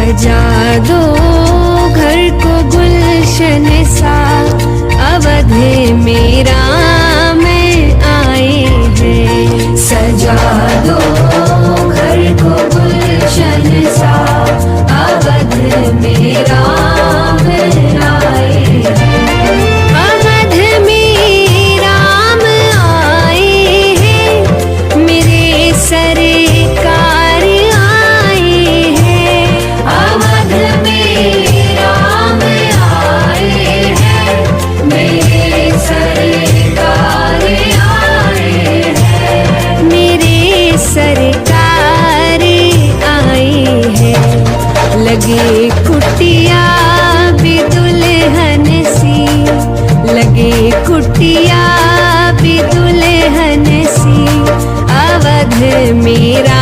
सजा दो घर को गुलशन सा, अवध में राम आए हैं। सजा दो घर को गुलशन सा, अवध में राम आए हैं। अवध में राम आए हैं, मेरे सरकार आए हैं। अवध में राम आए हैं, मेरे सरकार आए हैं। मेरे सरकार आए हैं। लगे कुटिया भी दुल्हन सी, लगे कुटिया भी दुल्हन सी, अवध मेरा